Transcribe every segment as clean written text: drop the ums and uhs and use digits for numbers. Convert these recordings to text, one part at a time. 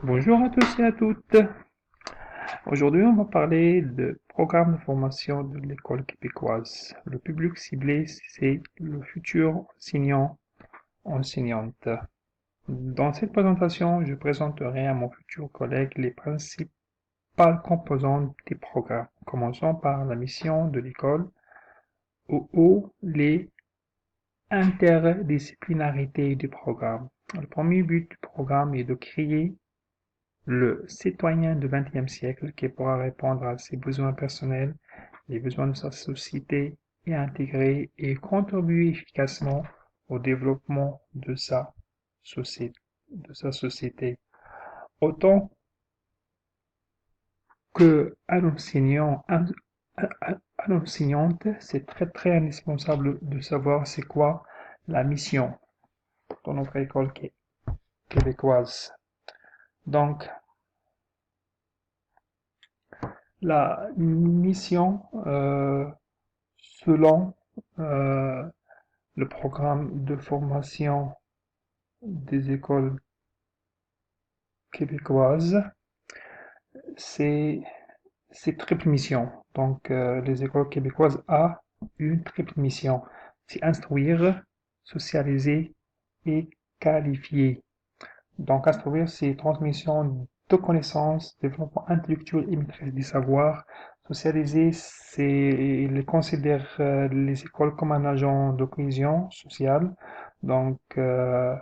Bonjour à tous et à toutes. Aujourd'hui, on va parler de programme de formation de l'école québécoise. Le public ciblé, c'est le futur enseignant, enseignante. Dans cette présentation, je présenterai à mon futur collègue les principales composantes des programmes. Commençons par la mission de l'école ou les interdisciplinarités du programme. Le premier but du programme est de créer le citoyen du XXe siècle qui pourra répondre à ses besoins personnels, les besoins de sa société et intégrer et contribuer efficacement au développement de sa société. Autant que un enseignant, un enseignante, c'est très indispensable de savoir c'est quoi la mission dans notre école québécoise. Donc, la mission, selon euh, le programme de formation des écoles québécoises, c'est triple mission. Donc, les écoles québécoises ont une triple mission. C'est instruire, socialiser et qualifier. Donc, instruire, c'est transmission de connaissances, développement intellectuel et maîtrise des savoirs. Socialiser, c'est, il considère les écoles comme un agent de cohésion sociale. Donc, euh,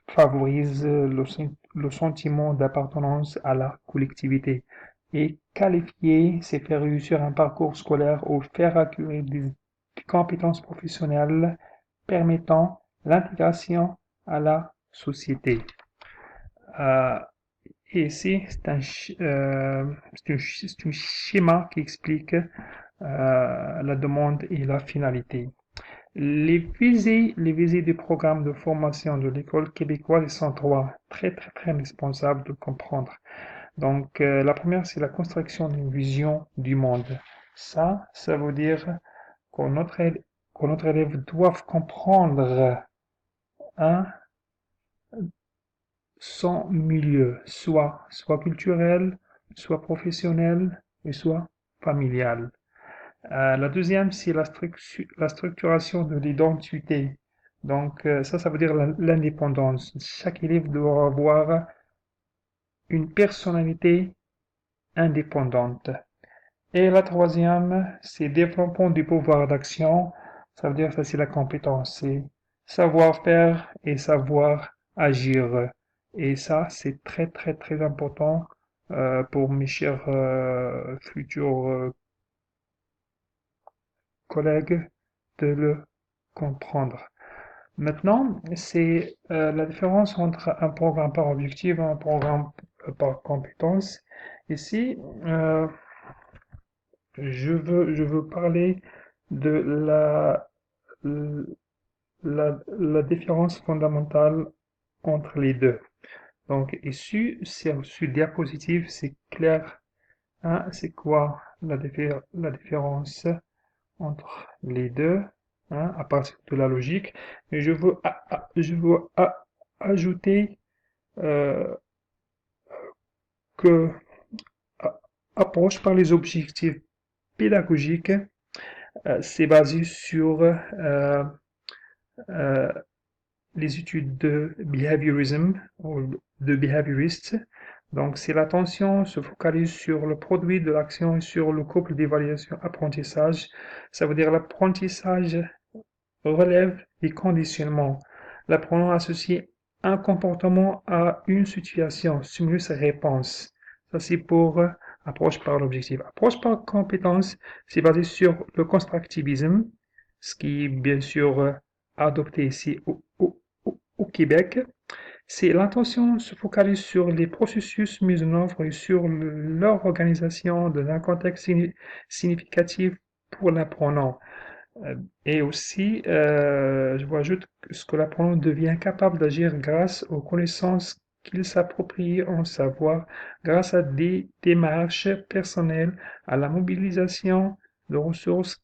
favorise le sentiment d'appartenance à la collectivité. Et qualifier, c'est faire réussir un parcours scolaire ou faire acquérir des compétences professionnelles permettant l'intégration à la société. Euh, et ici, c'est un schéma qui explique la demande et la finalité. Les visées du programme de formation de l'école québécoise sont trois, très indispensables de comprendre. Donc, la première, c'est la construction d'une vision du monde. Ça veut dire que notre élève doit comprendre un son milieu, soit culturel, soit professionnel et soit familial. La deuxième, c'est la structuration de l'identité. Donc, ça veut dire l'indépendance. Chaque élève doit avoir une personnalité indépendante. Et la troisième, c'est développement du pouvoir d'action. Ça veut dire, ça c'est la compétence. C'est savoir faire et savoir agir. Et ça, c'est très important pour mes chers futurs collègues de le comprendre. Maintenant, c'est la différence entre un programme par objectif et un programme par compétence. Ici, je veux parler de la différence fondamentale entre les deux. Donc, ici, sur diapositive, c'est clair. Hein, c'est quoi la différence entre les deux, hein, à partir de la logique. Et je veux ajouter euh, que approche par les objectifs pédagogiques, c'est basé sur euh, les études de behaviorism ou de behavioriste. Donc, c'est l'attention se focalise sur le produit de l'action et sur le couple d'évaluation-apprentissage. Ça veut dire l'apprentissage relève des conditionnements. L'apprenant associe un comportement à une situation, stimulus-réponse. Ça, c'est pour approche par l'objectif. Approche par compétence, c'est basé sur le constructivisme, ce qui est bien sûr adopté ici au Québec. C'est l'intention se focalise sur les processus mis en œuvre et sur leur organisation dans un contexte significatif pour l'apprenant. Et aussi, je vous ajoute ce que l'apprenant devient capable d'agir grâce aux connaissances qu'il s'approprie en savoir, grâce à des démarches personnelles, à la mobilisation de ressources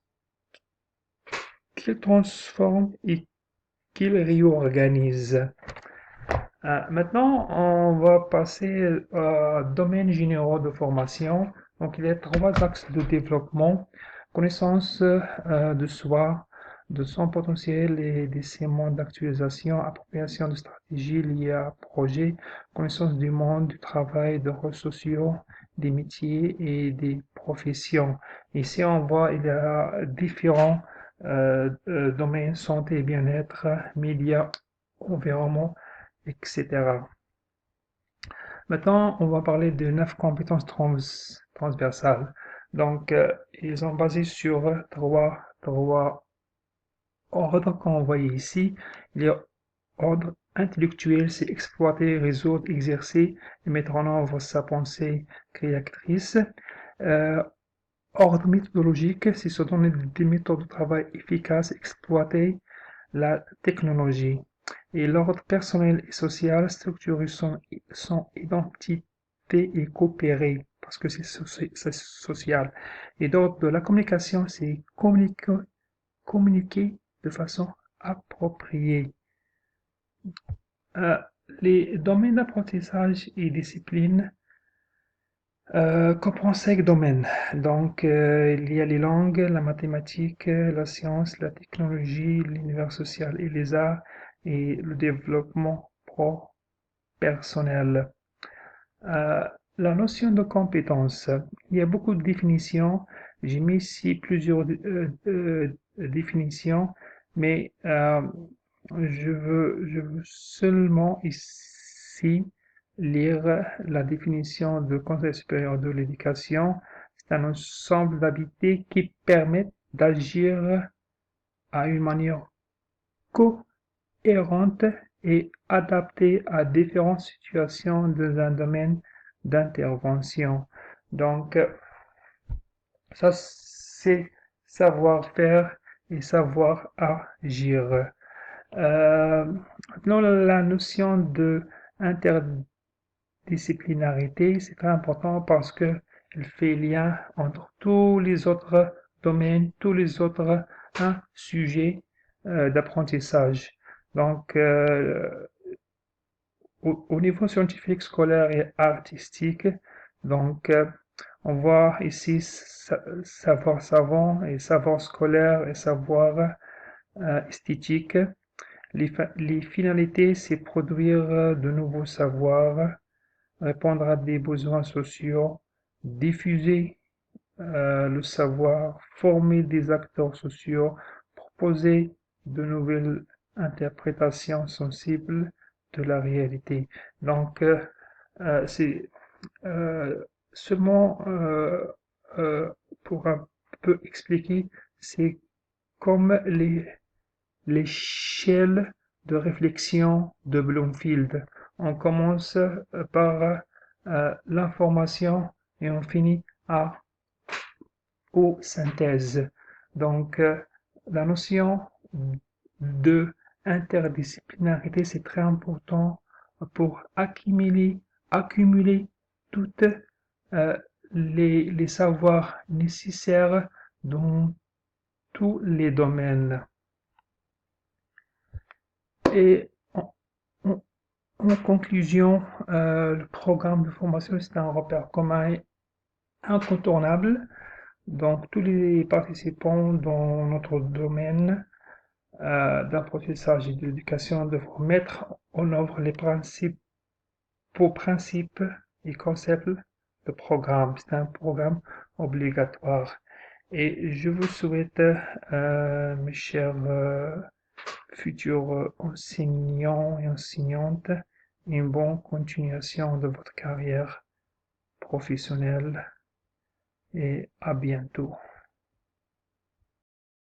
qu'il transforme et qu'il réorganise. Maintenant, on va passer à domaines généraux de formation. Donc, il y a trois axes de développement: connaissance de soi, de son potentiel et de ses modes d'actualisation, appropriation de stratégies liées à projet, connaissance du monde, du travail, des rôles sociaux, des métiers et des professions. Ici, on voit il y a différents domaines: santé et bien-être, médias, environnement, etc. Maintenant, on va parler de 9 compétences transversales. Donc, ils sont basés sur trois ordres qu'on voit ici. Il y a ordre intellectuel, c'est exploiter, résoudre, exercer et mettre en œuvre sa pensée créatrice. Euh, Ordre méthodologique, c'est se donner des méthodes de travail efficaces, exploiter la technologie. Et l'ordre personnel et social, structurer son identité et coopérer, parce que c'est social. Et l'ordre de la communication, c'est communiquer de façon appropriée. Euh, les domaines d'apprentissage et disciplines comprend 5 domaines. Donc, il y a les langues, la mathématique, la science, la technologie, l'univers social et les arts, et le développement personnel. Euh, la notion de compétence, il y a beaucoup de définitions. J'ai mis ici plusieurs définitions, mais je veux seulement ici lire la définition du Conseil supérieur de l'éducation. C'est un ensemble d'habiletés qui permettent d'agir à une manière cohérente et adaptée à différentes situations dans un domaine d'intervention. Donc, ça, c'est savoir-faire et savoir agir. Maintenant, la notion de interdisciplinarité, c'est très important parce que elle fait lien entre tous les autres domaines, tous les autres sujets d'apprentissage. Donc, au niveau scientifique, scolaire et artistique, donc on voit ici savoir savant et savoir scolaire et savoir esthétique. Les finalités, c'est produire de nouveaux savoirs, répondre à des besoins sociaux, diffuser le savoir, former des acteurs sociaux, proposer de nouvelles interprétations sensibles de la réalité. Donc, c'est euh, seulement pour un peu expliquer, c'est comme l'échelle de réflexion de Bloomfield. On commence par l'information et on finit aux synthèses. Donc, la notion de interdisciplinarité, c'est très important pour accumuler toutes les savoirs nécessaires dans tous les domaines. Et en conclusion, le programme de formation, c'est un repère commun et incontournable. Donc, tous les participants dans notre domaine d'apprentissage et d'éducation devront mettre en œuvre les principes et concepts de programme. C'est un programme obligatoire. Et je vous souhaite, mes chers futurs enseignants et enseignantes, une bonne continuation de votre carrière professionnelle et à bientôt.